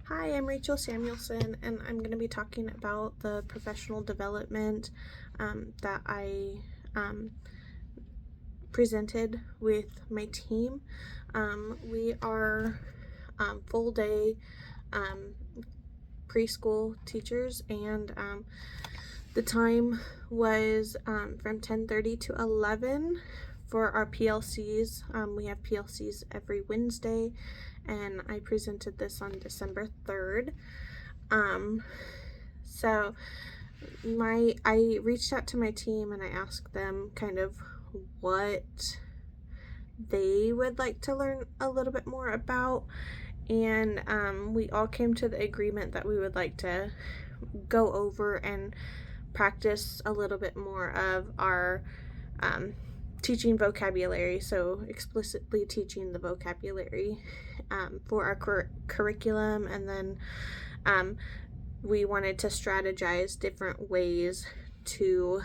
Hi, I'm Rachel Samuelson, and I'm going to be talking about the professional development that I presented with my team. We are full day preschool teachers, and the time was from 10:30 to 11 for our PLCs. We have PLCs every Wednesday, and I presented this on December 3rd. So I reached out to my team and I asked them kind of what they would like to learn a little bit more about, and we all came to the agreement that we would like to go over and practice a little bit more of our teaching vocabulary, so explicitly teaching the vocabulary for our curriculum, and then we wanted to strategize different ways to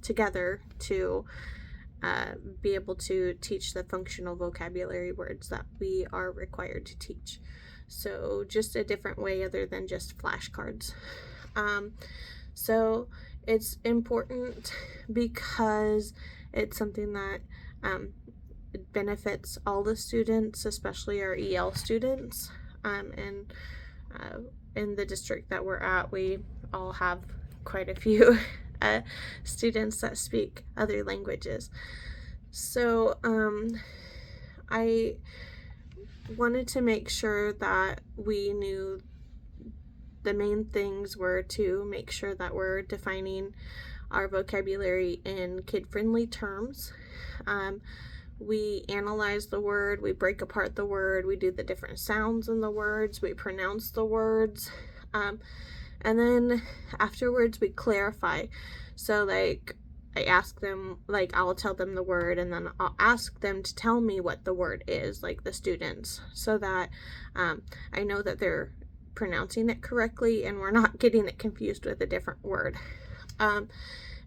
together to be able to teach the functional vocabulary words that we are required to teach. So just a different way other than just flashcards. So it's important because it's something that it benefits all the students, especially our EL students. And in the district that we're at, we all have quite a few students that speak other languages. So I wanted to make sure that we knew the main things were to make sure that we're defining our vocabulary in kid-friendly terms. We analyze the word, we break apart the word, we do the different sounds in the words, we pronounce the words, and then afterwards we clarify. So like I ask them, like I'll tell them the word and then I'll ask them to tell me what the word is, like the students, so that I know that they're pronouncing it correctly and we're not getting it confused with a different word. And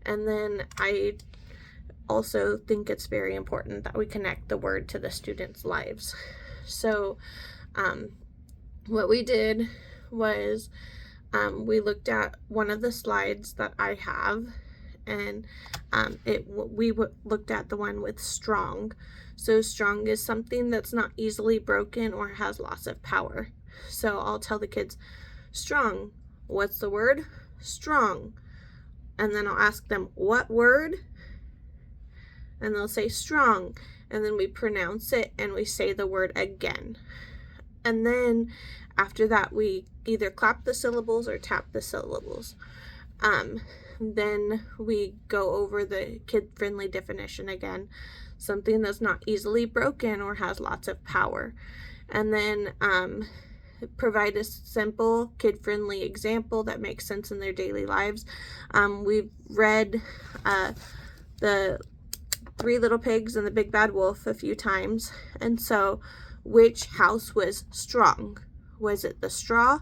then I also think it's very important that we connect the word to the students' lives. So what we did was we looked at one of the slides that I have, and we looked at the one with strong. So strong is something that's not easily broken or has lots of power. So I'll tell the kids, strong, what's the word? Strong. And then I'll ask them, what word? And they'll say strong, and then we pronounce it and we say the word again. And then after that we either clap the syllables or tap the syllables. Then we go over the kid-friendly definition again, something that's not easily broken or has lots of power. And then provide a simple kid-friendly example that makes sense in their daily lives. We've read the Three Little Pigs and the Big Bad Wolf a few times, and so which house was strong? Was it the straw?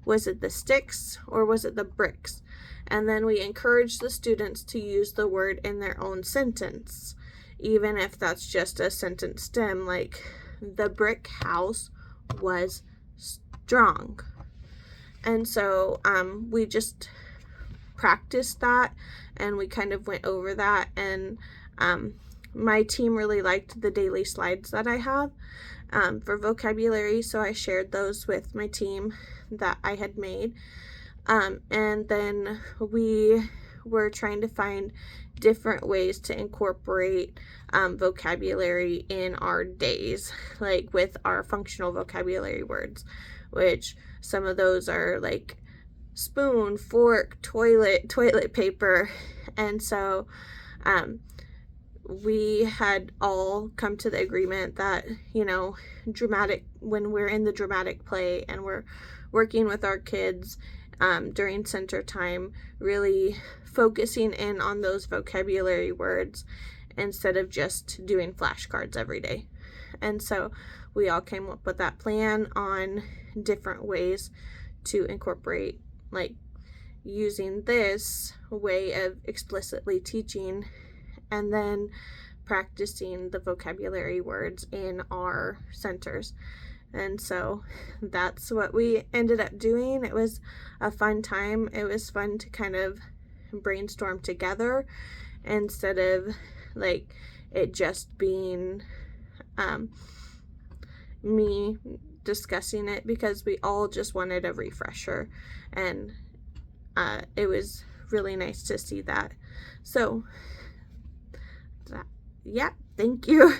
Was it the sticks? Or was it the bricks? And then we encourage the students to use the word in their own sentence, even if that's just a sentence stem, like the brick house was strong. And so we just practiced that, and we kind of went over that, and my team really liked the daily slides that I have for vocabulary, so I shared those with my team that I had made. And then we were trying to find different ways to incorporate vocabulary in our days, like with our functional vocabulary words, which some of those are like spoon, fork, toilet paper. And so we had all come to the agreement that, when we're in the dramatic play and we're working with our kids during center time, really focusing in on those vocabulary words instead of just doing flashcards every day. And so we all came up with that plan on different ways to incorporate, like using this way of explicitly teaching and then practicing the vocabulary words in our centers. And so that's what we ended up doing. It was a fun time. It was fun to kind of brainstorm together instead of like it just being me discussing it, because we all just wanted a refresher, and it was really nice to see that. So yeah, thank you.